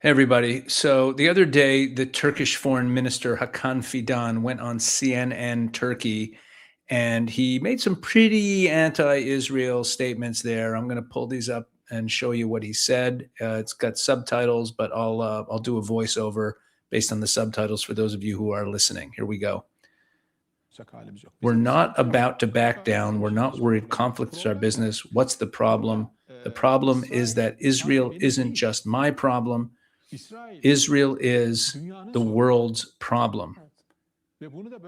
Hey everybody. So the other day, the Turkish foreign minister Hakan Fidan went on CNN Turkey and he made some pretty anti-Israel statements there. I'm going to pull these up and show you what he said. It's got subtitles, but I'll do a voiceover based on the subtitles for those of you who are listening. Here we go. We're not about to back down. We're not worried conflict is our business. What's the problem? The problem is that Israel isn't just my problem. Israel is the world's problem.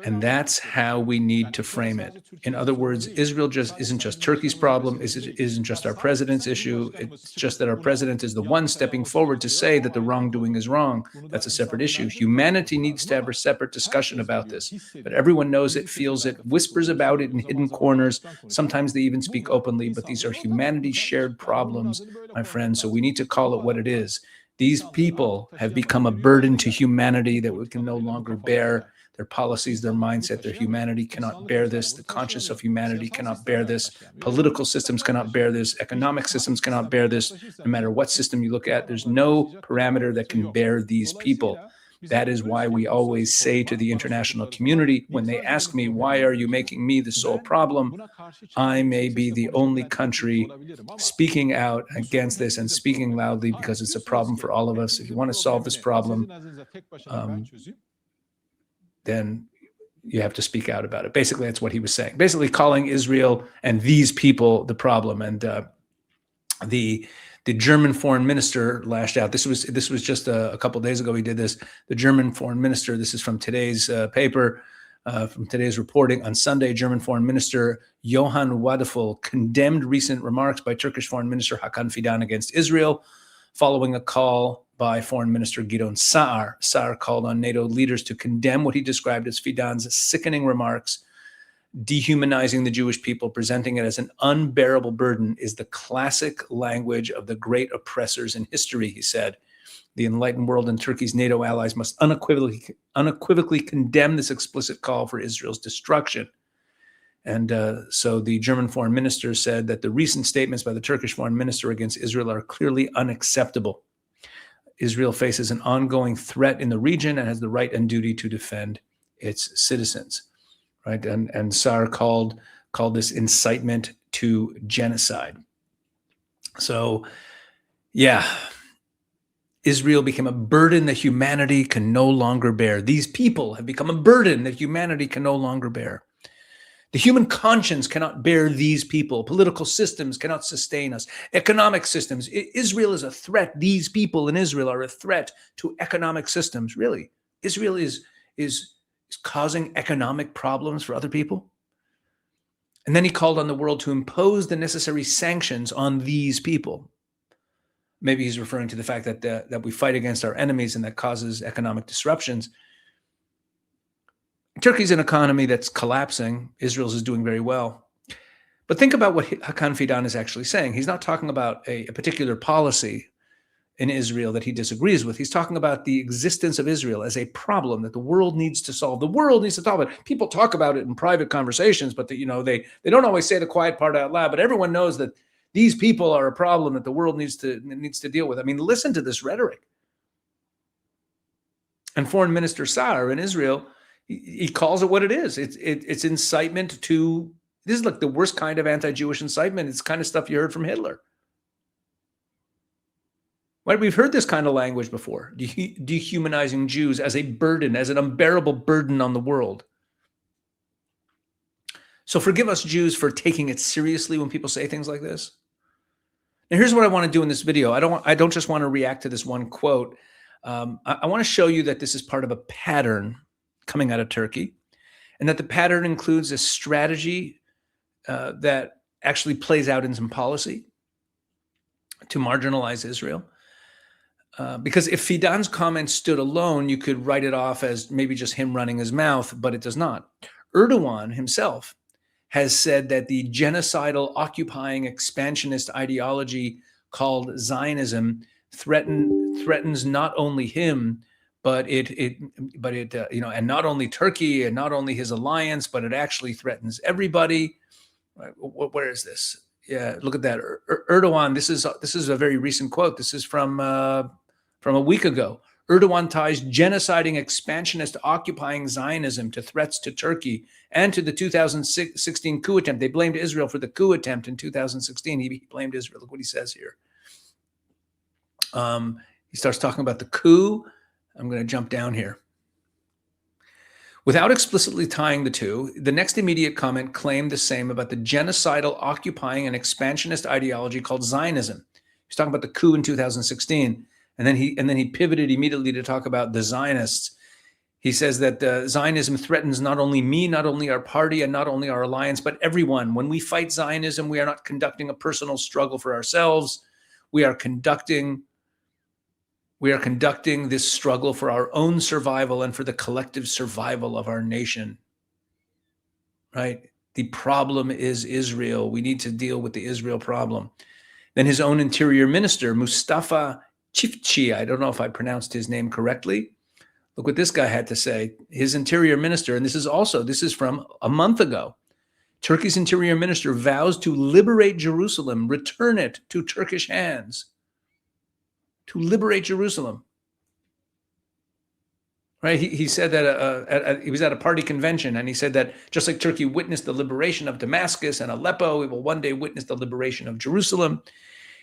And that's how we need to frame it. In other words, Israel just isn't just Turkey's problem, isn't just our president's issue. It's just that our president is the one stepping forward to say that the wrongdoing is wrong. That's a separate issue. Humanity needs to have a separate discussion about this. But everyone knows it, feels it, whispers about it in hidden corners. Sometimes they even speak openly, but these are humanity's shared problems, my friends. So we need to call it what it is. These people have become a burden to humanity that we can no longer bear. Their policies, their mindset, their humanity cannot bear this. The conscience of humanity cannot bear this. Political systems cannot bear this. Economic systems cannot bear this. No matter what system you look at, there's no parameter that can bear these people. That is why we always say to the international community, when they ask me, why are you making me the sole problem? I may be the only country speaking out against this and speaking loudly because it's a problem for all of us. If you want to solve this problem, then you have to speak out about it. Basically, that's what he was saying. Basically, calling Israel and these people the problem. And the German foreign minister lashed out. This was just a couple of days ago. He did this. The German foreign minister. This is from today's paper, from today's reporting on Sunday. German foreign minister Johann Wadefel condemned recent remarks by Turkish foreign minister Hakan Fidan against Israel, following a call by Foreign Minister Gideon Saar. Saar called on NATO leaders to condemn what he described as Fidan's sickening remarks. Dehumanizing the Jewish people, presenting it as an unbearable burden, is the classic language of the great oppressors in history, he said. The enlightened world and Turkey's NATO allies must unequivocally condemn this explicit call for Israel's destruction. And so the German foreign minister said that the recent statements by the Turkish foreign minister against Israel are clearly unacceptable. Israel faces an ongoing threat in the region and has the right and duty to defend its citizens, right? And Saar called this incitement to genocide. So, yeah, Israel became a burden that humanity can no longer bear. These people have become a burden that humanity can no longer bear. The human conscience cannot bear these people. Political systems cannot sustain us. Economic systems. Israel is a threat. These people in Israel are a threat to economic systems. Really, Israel is causing economic problems for other people. And then he called on the world to impose the necessary sanctions on these people. Maybe he's referring to the fact that we fight against our enemies and that causes economic disruptions. Turkey's an economy that's collapsing. Israel's is doing very well. But think about what Hakan Fidan is actually saying. He's not talking about a particular policy in Israel that he disagrees with. He's talking about the existence of Israel as a problem that the world needs to solve. The world needs to talk about it. People talk about it in private conversations, but they don't always say the quiet part out loud. But everyone knows that these people are a problem that the world needs to deal with. I mean, listen to this rhetoric. And Foreign Minister Saar in Israel, he calls it what it is. It's incitement to, this is like the worst kind of anti-Jewish incitement. It's kind of stuff you heard from Hitler. Right? We've heard this kind of language before, dehumanizing Jews as a burden, as an unbearable burden on the world. So forgive us Jews for taking it seriously when people say things like this. And here's what I want to do in this video. I don't just want to react to this one quote. I want to show you that this is part of a pattern coming out of Turkey, and that the pattern includes a strategy that actually plays out in some policy to marginalize Israel. Because if Fidan's comments stood alone, you could write it off as maybe just him running his mouth, but it does not. Erdogan himself has said that the genocidal, occupying, expansionist ideology called Zionism threatens not only him, but and not only Turkey and not only his alliance, but it actually threatens everybody. Right? Where is this? Yeah, look at that. Erdogan. This is a very recent quote. This is from from a week ago. Erdogan ties genociding, expansionist, occupying Zionism to threats to Turkey and to the 2016 coup attempt. They blamed Israel for the coup attempt in 2016. He blamed Israel. Look what he says here. He starts talking about the coup. I'm going to jump down here. Without explicitly tying the two, the next immediate comment claimed the same about the genocidal, occupying, and expansionist ideology called Zionism. He's talking about the coup in 2016, and then he pivoted immediately to talk about the Zionists. He says that Zionism threatens not only me, not only our party, and not only our alliance, but everyone. When we fight Zionism, we are not conducting a personal struggle for ourselves. We are conducting this struggle for our own survival and for the collective survival of our nation. Right? The problem is Israel. We need to deal with the Israel problem. Then his own interior minister, Mustafa Çiftçi, I don't know if I pronounced his name correctly. Look what this guy had to say. His interior minister, and this is from a month ago. Turkey's interior minister vows to liberate Jerusalem, return it to Turkish hands. To liberate Jerusalem. Right? He said that he was at a party convention, and he said that just like Turkey witnessed the liberation of Damascus and Aleppo, we will one day witness the liberation of Jerusalem.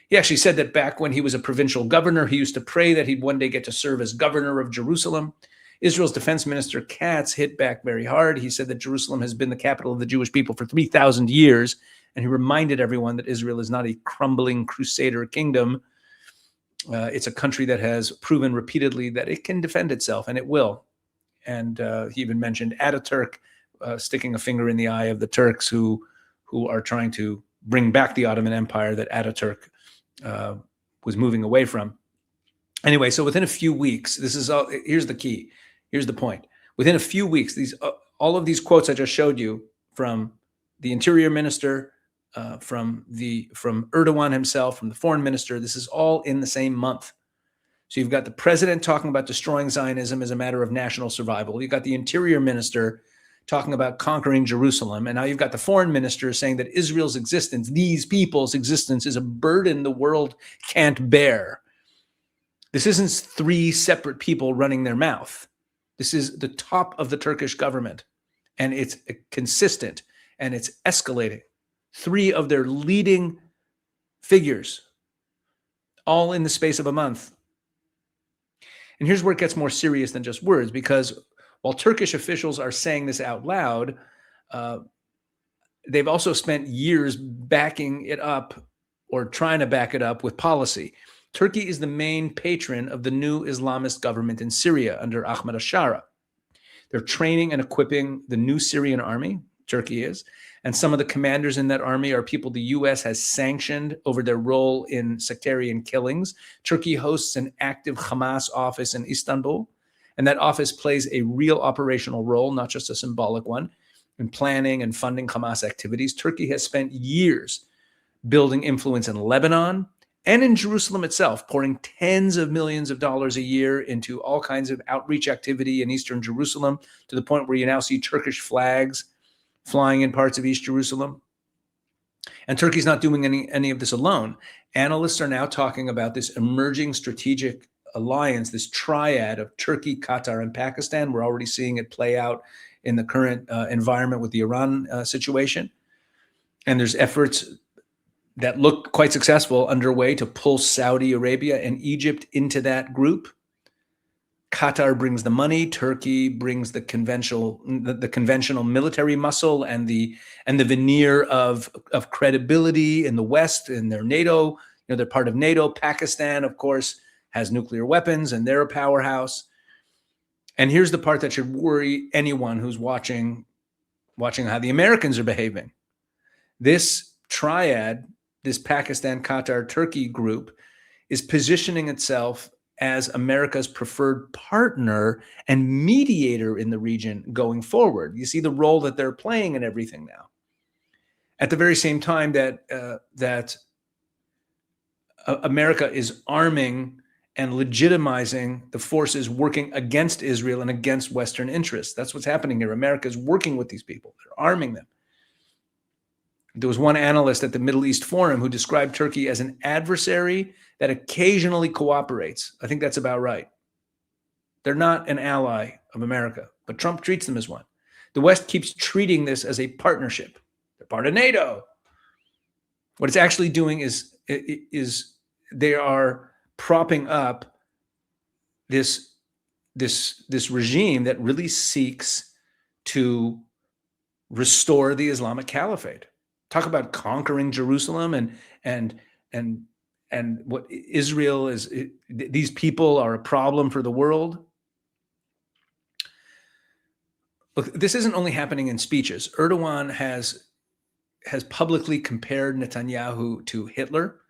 He actually said that back when he was a provincial governor, he used to pray that he'd one day get to serve as governor of Jerusalem. Israel's defense minister Katz hit back very hard. He said that Jerusalem has been the capital of the Jewish people for 3,000 years, and he reminded everyone that Israel is not a crumbling crusader kingdom. It's a country that has proven repeatedly that it can defend itself, and it will. And he even mentioned Ataturk sticking a finger in the eye of the Turks who are trying to bring back the Ottoman Empire that Ataturk was moving away from. Anyway, so within a few weeks, here's the key. Here's the point. Within a few weeks, all of these quotes I just showed you from the interior minister, from Erdogan himself, from the foreign minister, this is all in the same month. So you've got the president talking about destroying Zionism as a matter of national survival. You've got the interior minister talking about conquering Jerusalem. And now you've got the foreign minister saying that Israel's existence, these people's existence, is a burden the world can't bear. This isn't three separate people running their mouth. This is the top of the Turkish government, and it's consistent, and it's escalating. Three of their leading figures, all in the space of a month. And here's where it gets more serious than just words, because while Turkish officials are saying this out loud, they've also spent years backing it up or trying to back it up with policy. Turkey is the main patron of the new Islamist government in Syria under Ahmed al-Shara. They're training and equipping the new Syrian army, Turkey is, and some of the commanders in that army are people the U.S. has sanctioned over their role in sectarian killings. Turkey hosts an active Hamas office in Istanbul, and that office plays a real operational role, not just a symbolic one, in planning and funding Hamas activities. Turkey has spent years building influence in Lebanon and in Jerusalem itself, pouring tens of millions of dollars a year into all kinds of outreach activity in Eastern Jerusalem, to the point where you now see Turkish flags flying in parts of East Jerusalem. And Turkey's not doing any of this alone. Analysts are now talking about this emerging strategic alliance, this triad of Turkey, Qatar, and Pakistan. We're already seeing it play out in the current environment with the Iran situation. And there's efforts that look quite successful underway to pull Saudi Arabia and Egypt into that group. Qatar brings the money, Turkey brings the conventional military muscle and the veneer of credibility in the West, in their NATO. They're part of NATO. Pakistan, of course, has nuclear weapons, and they're a powerhouse. And here's the part that should worry anyone who's watching how the Americans are behaving. This triad, this Pakistan, Qatar, Turkey group, is positioning itself as America's preferred partner and mediator in the region going forward. You see the role that they're playing in everything now. At the very same time that America is arming and legitimizing the forces working against Israel and against Western interests. That's what's happening here. America is working with these people. They're arming them. There was one analyst at the Middle East Forum who described Turkey as an adversary that occasionally cooperates. I think that's about right. They're not an ally of America, but Trump treats them as one. The West keeps treating this as a partnership. They're part of NATO. What it's actually doing is they are propping up this regime that really seeks to restore the Islamic Caliphate. Talk about conquering Jerusalem and what Israel is. These people are a problem for the world. Look, this isn't only happening in speeches. Erdogan has publicly compared Netanyahu to Hitler.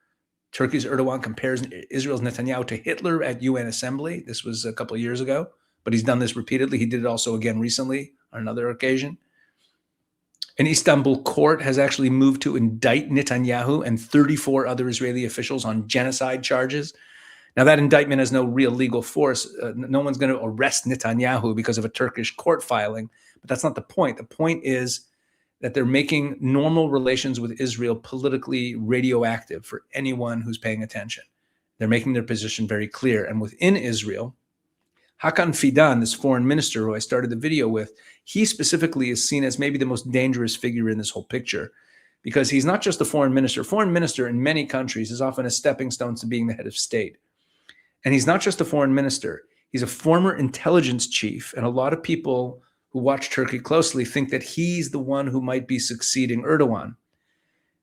Turkey's Erdogan compares Israel's Netanyahu to Hitler at UN Assembly. This was a couple of years ago, but he's done this repeatedly. He did it also again recently on another occasion. An Istanbul court has actually moved to indict Netanyahu and 34 other Israeli officials on genocide charges. Now, that indictment has no real legal force. No one's going to arrest Netanyahu because of a Turkish court filing, but that's not the point. The point is that they're making normal relations with Israel politically radioactive for anyone who's paying attention. They're making their position very clear. And within Israel, Hakan Fidan, this foreign minister who I started the video with, he specifically is seen as maybe the most dangerous figure in this whole picture because he's not just a foreign minister. Foreign minister in many countries is often a stepping stone to being the head of state. And he's not just a foreign minister. He's a former intelligence chief. And a lot of people who watch Turkey closely think that he's the one who might be succeeding Erdogan.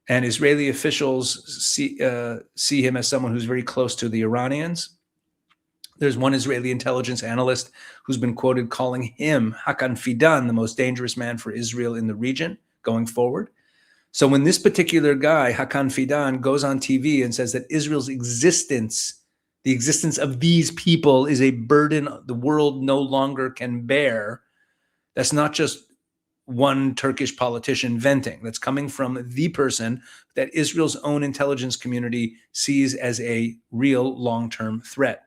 And Israeli officials see him as someone who's very close to the Iranians. There's one Israeli intelligence analyst who's been quoted calling him, Hakan Fidan, the most dangerous man for Israel in the region going forward. So when this particular guy, Hakan Fidan, goes on TV and says that Israel's existence, the existence of these people, is a burden the world no longer can bear, that's not just one Turkish politician venting. That's coming from the person that Israel's own intelligence community sees as a real long-term threat.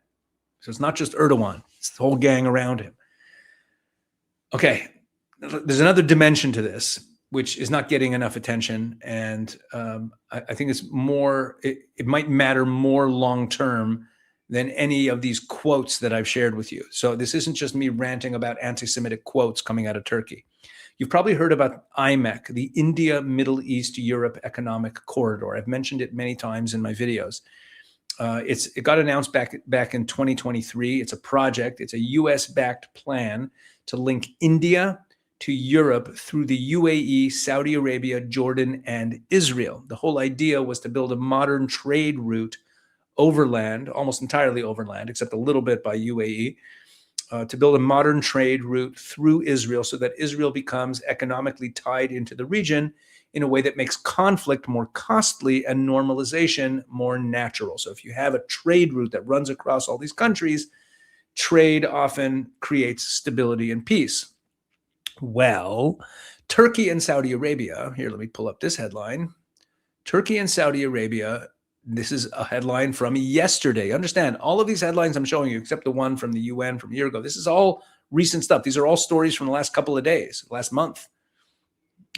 So it's not just Erdogan, it's the whole gang around him. Okay, there's another dimension to this, which is not getting enough attention. And I think it's more, it might matter more long-term than any of these quotes that I've shared with you. So this isn't just me ranting about anti-Semitic quotes coming out of Turkey. You've probably heard about IMEC, the India, Middle East, Europe Economic Corridor. I've mentioned it many times in my videos. It got announced back in 2023. It's a project. It's a US-backed plan to link India to Europe through the UAE, Saudi Arabia, Jordan, and Israel. The whole idea was to build a modern trade route overland, almost entirely overland, except a little bit by UAE, to build a modern trade route through Israel so that Israel becomes economically tied into the region in a way that makes conflict more costly and normalization more natural. So if you have a trade route that runs across all these countries, trade often creates stability and peace. Well, Turkey and Saudi Arabia, here, let me pull up this headline. Turkey and Saudi Arabia, this is a headline from yesterday. Understand, all of these headlines I'm showing you, except the one from the UN from a year ago, this is all recent stuff. These are all stories from the last couple of days, last month.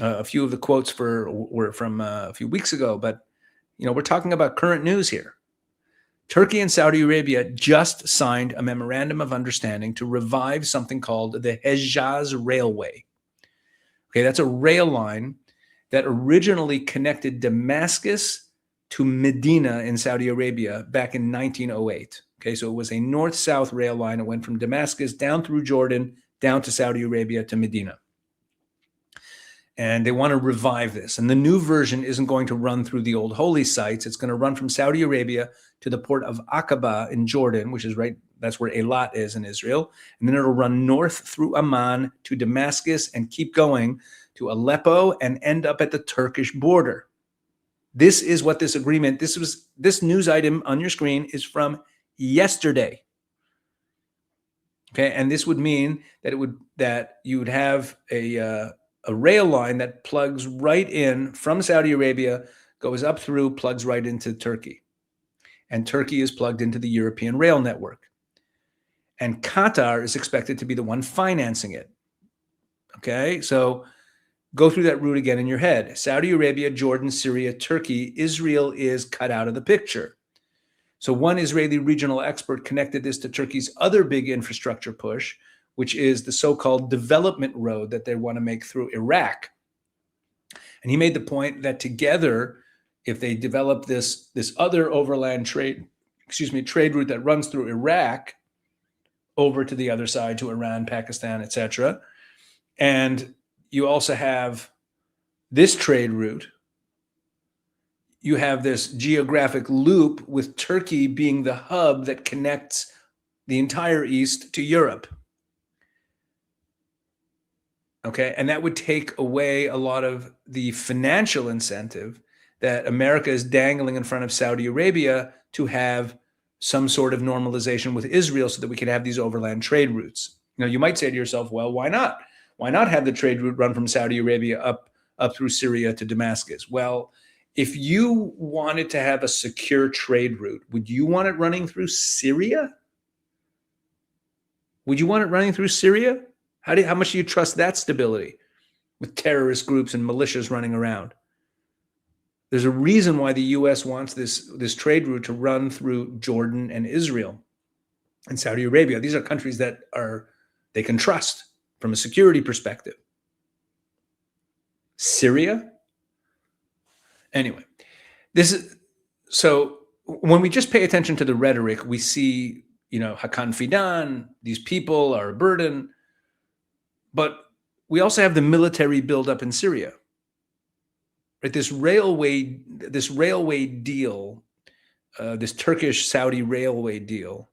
A few of the quotes were from a few weeks ago, but we're talking about current news here. Turkey and Saudi Arabia just signed a memorandum of understanding to revive something called the Hejaz Railway. Okay, that's a rail line that originally connected Damascus to Medina in Saudi Arabia back in 1908. Okay, so it was a north-south rail line. It went from Damascus down through Jordan, down to Saudi Arabia to Medina. And they want to revive this. And the new version isn't going to run through the old holy sites. It's going to run from Saudi Arabia to the port of Aqaba in Jordan, which is right, that's where Eilat is in Israel. And then it'll run north through Amman to Damascus and keep going to Aleppo and end up at the Turkish border. This is what this agreement, this news item on your screen is from yesterday. Okay, and this would mean that you would have a rail line that plugs right in from Saudi Arabia, goes up through, plugs right into Turkey. And Turkey is plugged into the European rail network. And Qatar is expected to be the one financing it. Okay, so Go through that route again in your head. Saudi Arabia, Jordan, Syria, Turkey, Israel is cut out of the picture. So one Israeli regional expert connected this to Turkey's other big infrastructure push, which is the so-called development road that they want to make through Iraq. And he made the point that together, if they develop this other overland trade route that runs through Iraq over to the other side, to Iran, Pakistan, etc., and you also have this trade route, you have this geographic loop with Turkey being the hub that connects the entire East to Europe. Okay, and that would take away a lot of the financial incentive that America is dangling in front of Saudi Arabia to have some sort of normalization with Israel so that we can have these overland trade routes. Now, you might say to yourself, well, why not? Why not have the trade route run from Saudi Arabia up through Syria to Damascus? Well, if you wanted to have a secure trade route, would you want it running through Syria? Would you want it running through Syria? How much do you trust that stability with terrorist groups and militias running around? There's a reason why the U.S. wants this trade route to run through Jordan and Israel and Saudi Arabia. These are countries that they can trust from a security perspective. Syria? Anyway, so when we just pay attention to the rhetoric, we see, Hakan Fidan, these people are a burden. But we also have the military buildup in Syria. Right? This railway deal, this Turkish-Saudi railway deal,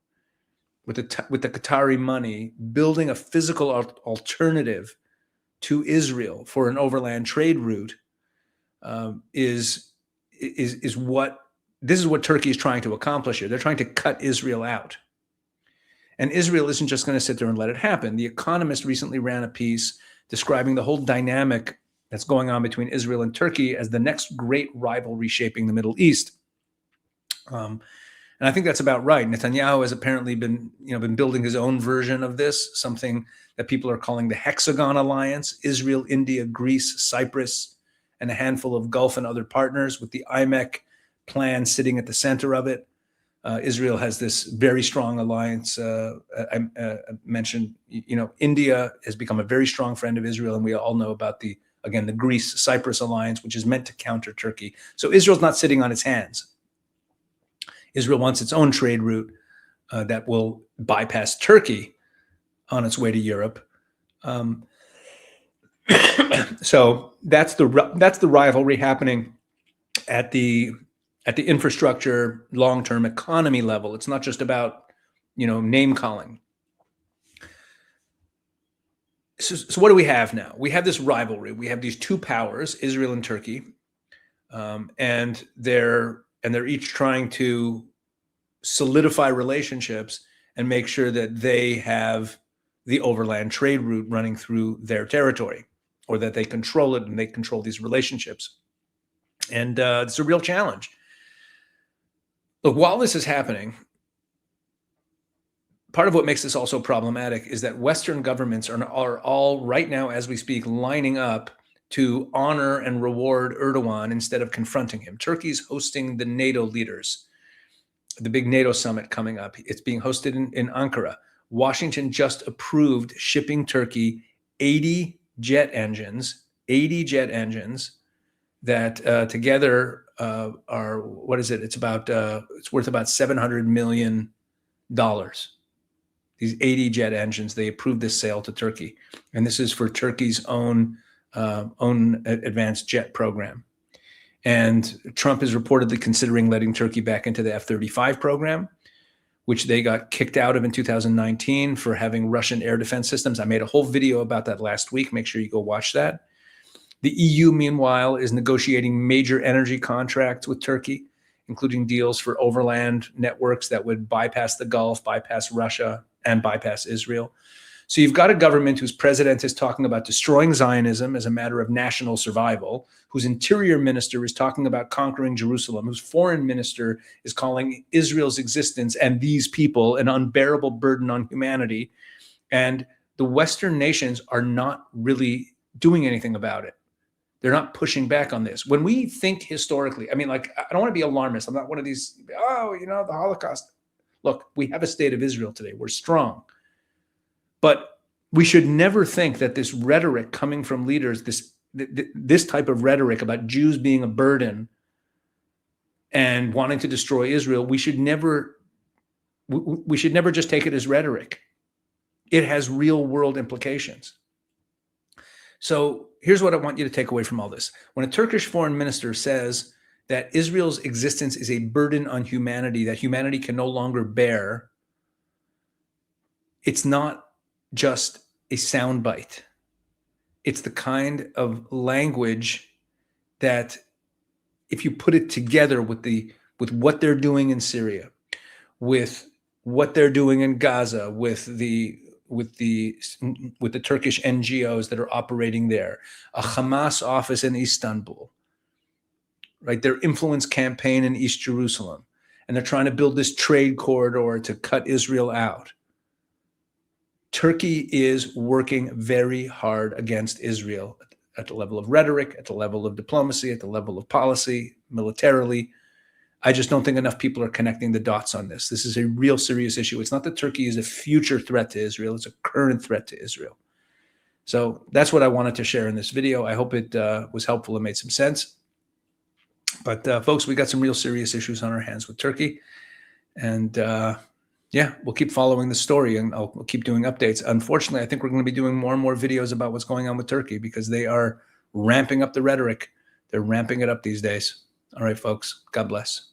with the Qatari money, building a physical alternative to Israel for an overland trade route, is what Turkey is trying to accomplish here. They're trying to cut Israel out. And Israel isn't just going to sit there and let it happen. The Economist recently ran a piece describing the whole dynamic that's going on between Israel and Turkey as the next great rivalry shaping the Middle East. And I think that's about right. Netanyahu has apparently been building his own version of this, something that people are calling the Hexagon Alliance: Israel, India, Greece, Cyprus, and a handful of Gulf and other partners, with the IMEC plan sitting at the center of it. Israel has this very strong alliance. I mentioned, India has become a very strong friend of Israel, and we all know about the Greece-Cyprus alliance, which is meant to counter Turkey. So Israel's not sitting on its hands. Israel wants its own trade route that will bypass Turkey on its way to Europe. So that's the rivalry happening at the infrastructure, long-term economy level. It's not just about, name calling. So what do we have now? We have this rivalry. We have these two powers, Israel and Turkey, and they're each trying to solidify relationships and make sure that they have the overland trade route running through their territory, or that they control it and they control these relationships. And it's a real challenge. Look, while this is happening, part of what makes this also problematic is that Western governments are all right now, as we speak, lining up to honor and reward Erdogan instead of confronting him. Turkey's hosting the NATO leaders, the big NATO summit coming up. It's being hosted in Ankara. Washington just approved shipping Turkey 80 jet engines that together are, what is it? It's worth about $700 million. These 80 jet engines, they approved this sale to Turkey, and this is for Turkey's own advanced jet program. And Trump is reportedly considering letting Turkey back into the F-35 program, which they got kicked out of in 2019 for having Russian air defense systems. I made a whole video about that last week. Make sure you go watch that. The EU, meanwhile, is negotiating major energy contracts with Turkey, including deals for overland networks that would bypass the Gulf, bypass Russia, and bypass Israel. So you've got a government whose president is talking about destroying Zionism as a matter of national survival, whose interior minister is talking about conquering Jerusalem, whose foreign minister is calling Israel's existence and these people an unbearable burden on humanity. And the Western nations are not really doing anything about it. They're not pushing back on this. When we think historically, I mean, like, I don't want to be alarmist. I'm not one of these, oh, you know, the Holocaust. Look, we have a state of Israel today. We're strong. But we should never think that this rhetoric coming from leaders, this type of rhetoric about Jews being a burden and wanting to destroy Israel, we should never just take it as rhetoric. It has real world implications. So here's what I want you to take away from all this. When a Turkish foreign minister says that Israel's existence is a burden on humanity, that humanity can no longer bear, it's not just a soundbite. It's the kind of language that, if you put it together with what they're doing in Syria, with what they're doing in Gaza, with the Turkish NGOs that are operating there, a Hamas office in Istanbul, right? Their influence campaign in East Jerusalem, and they're trying to build this trade corridor to cut Israel out. Turkey is working very hard against Israel at the level of rhetoric, at the level of diplomacy, at the level of policy, militarily. I just don't think enough people are connecting the dots on this. This is a real serious issue. It's not that Turkey is a future threat to Israel. It's a current threat to Israel. So that's what I wanted to share in this video. I hope it was helpful and made some sense. But folks, we got some real serious issues on our hands with Turkey. And yeah, we'll keep following the story, and I'll keep doing updates. Unfortunately, I think we're going to be doing more and more videos about what's going on with Turkey, because they are ramping up the rhetoric. They're ramping it up these days. All right, folks. God bless.